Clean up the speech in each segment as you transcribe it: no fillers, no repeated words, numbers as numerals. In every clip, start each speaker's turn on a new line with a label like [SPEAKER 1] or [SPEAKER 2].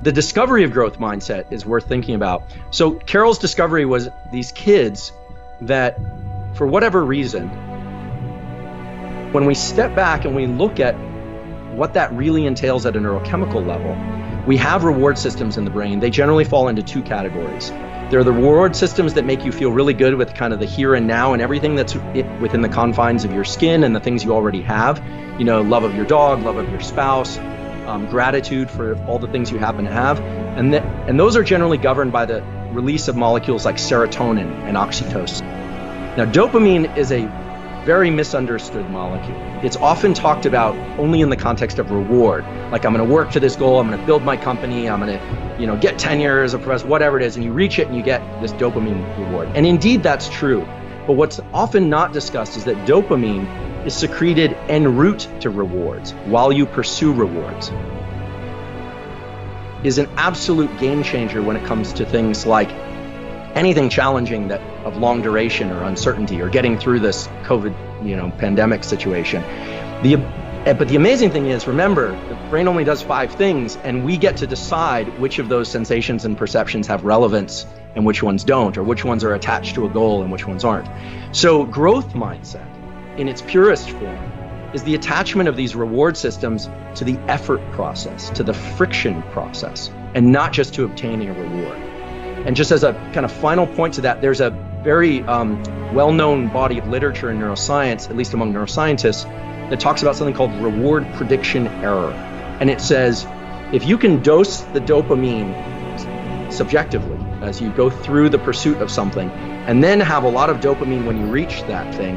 [SPEAKER 1] The discovery of growth mindset is worth thinking about. So Carol's discovery was these kids that, for whatever reason, when we step back and we look at what that really entails at a neurochemical level, we have reward systems in the brain. They generally fall into two categories. There are the reward systems that make you feel really good with kind of the here and now and everything that's within the confines of your skin and the things you already have. You know, love of your dog, love of your spouse, gratitude for all the things you happen to have. And those are generally governed by the release of molecules like serotonin and oxytocin. Now, dopamine is a very misunderstood molecule. It's often talked about only in the context of reward. Like, I'm going to work to this goal, I'm going to build my company, I'm going to, get tenure as a professor, whatever it is, and you reach it and you get this dopamine reward. And indeed, that's true. But what's often not discussed is that dopamine is secreted en route to rewards while you pursue rewards. Is an absolute game changer when it comes to things like anything challenging that of long duration or uncertainty or getting through this COVID, pandemic situation. But the amazing thing is, remember, the brain only does 5 things, and we get to decide which of those sensations and perceptions have relevance and which ones don't, or which ones are attached to a goal and which ones aren't. So growth mindset, in its purest form, is the attachment of these reward systems to the effort process, to the friction process, and not just to obtaining a reward. And just as a kind of final point to that, there's a very well-known body of literature in neuroscience, at least among neuroscientists, that talks about something called reward prediction error. And it says, if you can dose the dopamine subjectively as you go through the pursuit of something, and then have a lot of dopamine when you reach that thing,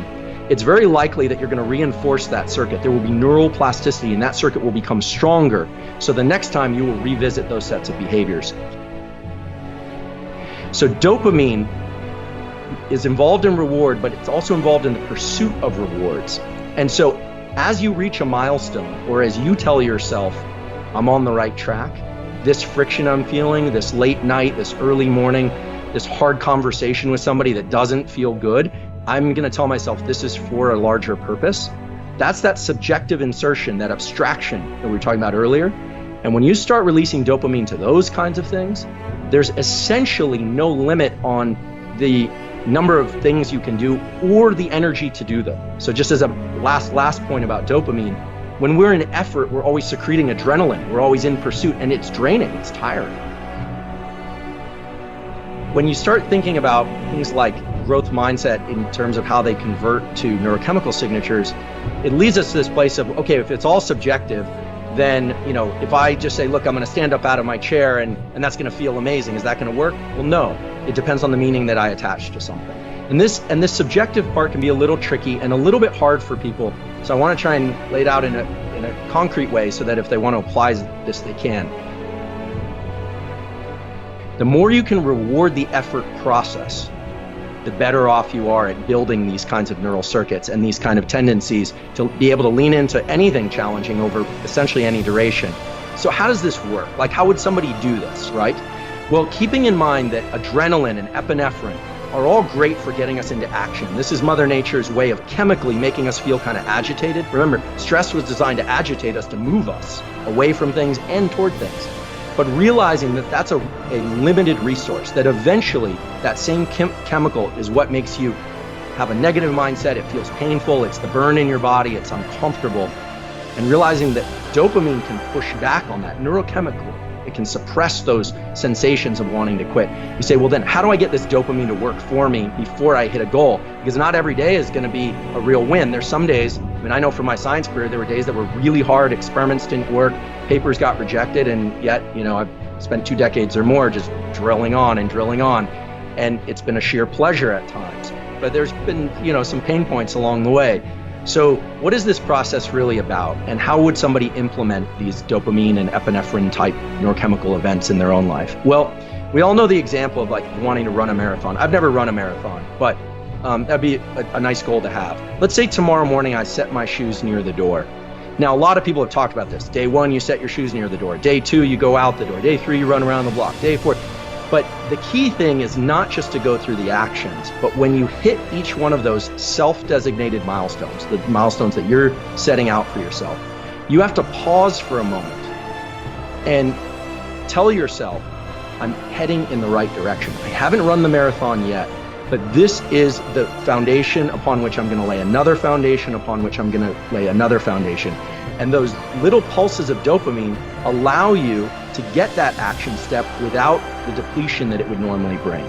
[SPEAKER 1] it's very likely that you're going to reinforce that circuit. There will be neural plasticity, and that circuit will become stronger. So the next time you will revisit those sets of behaviors. So dopamine is involved in reward, but it's also involved in the pursuit of rewards. And so as you reach a milestone, or as you tell yourself, I'm on the right track, this friction I'm feeling, this late night, this early morning, this hard conversation with somebody that doesn't feel good, I'm going to tell myself this is for a larger purpose. That's that subjective insertion, that abstraction that we were talking about earlier. And when you start releasing dopamine to those kinds of things, there's essentially no limit on the number of things you can do or the energy to do them. So just as a last point about dopamine, when we're in effort, we're always secreting adrenaline. We're always in pursuit, and it's draining, it's tiring. When you start thinking about things like growth mindset in terms of how they convert to neurochemical signatures, it leads us to this place of, okay, if it's all subjective, then, if I just say, look, I'm going to stand up out of my chair and that's going to feel amazing, is that going to work? Well, no. It depends on the meaning that I attach to something. And this subjective part can be a little tricky and a little bit hard for people. So I want to try and lay it out in a concrete way so that if they want to apply this, they can. The more you can reward the effort process, the better off you are at building these kinds of neural circuits and these kind of tendencies to be able to lean into anything challenging over essentially any duration. So how does this work? Like, how would somebody do this, right? Well, keeping in mind that adrenaline and epinephrine are all great for getting us into action. This is Mother Nature's way of chemically making us feel kind of agitated. Remember, stress was designed to agitate us, to move us away from things and toward things. But realizing that that's a limited resource, that eventually that same chemical is what makes you have a negative mindset. It feels painful, it's the burn in your body, it's uncomfortable. And realizing that dopamine can push back on that neurochemically. It can suppress those sensations of wanting to quit. You say, well, then how do I get this dopamine to work for me before I hit a goal? Because not every day is going to be a real win. There's some days, I know from my science career, there were days that were really hard, experiments didn't work, papers got rejected, and yet, I've spent 2 decades or more just drilling on. And it's been a sheer pleasure at times. But there's been, some pain points along the way. So what is this process really about? And how would somebody implement these dopamine and epinephrine type neurochemical events in their own life? Well, we all know the example of like wanting to run a marathon. I've never run a marathon, but that'd be a nice goal to have. Let's say tomorrow morning I set my shoes near the door. Now, a lot of people have talked about this. Day 1, you set your shoes near the door. Day 2, you go out the door. Day 3, you run around the block. Day 4. But the key thing is not just to go through the actions, but when you hit each one of those self-designated milestones, the milestones that you're setting out for yourself, you have to pause for a moment and tell yourself, I'm heading in the right direction. I haven't run the marathon yet, but this is the foundation upon which I'm going to lay another foundation, upon which I'm going to lay another foundation. And those little pulses of dopamine allow you to get that action step without the depletion that it would normally bring.